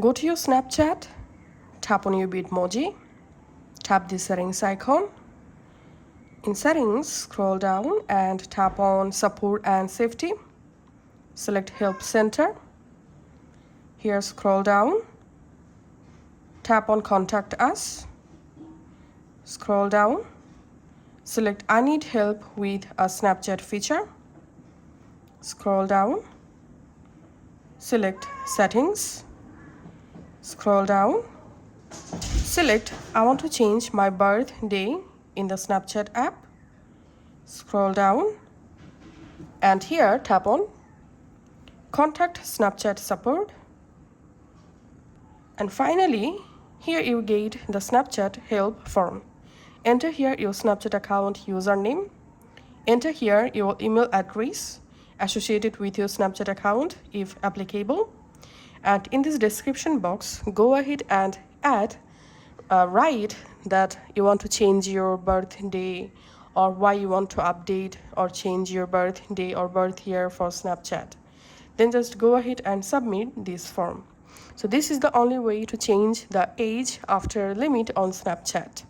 Go to your Snapchat, tap on your Bitmoji, tap the settings icon. In settings, scroll down and tap on support and safety. Select help center. Here scroll down, tap on contact us. Scroll down, select I need help with a Snapchat feature. Scroll down, select settings. Scroll down, select I want to change my birthday in the Snapchat app. Scroll down and here tap on contact Snapchat support. And finally, here you get the Snapchat help form. Enter here your Snapchat account username. Enter here your email address associated with your Snapchat account if applicable. And in this description box, go ahead and write that you want to change your birthday or why you want to update or change your birthday or birth year for Snapchat. Then just go ahead and submit this form. So this is the only way to change the age after limit on Snapchat.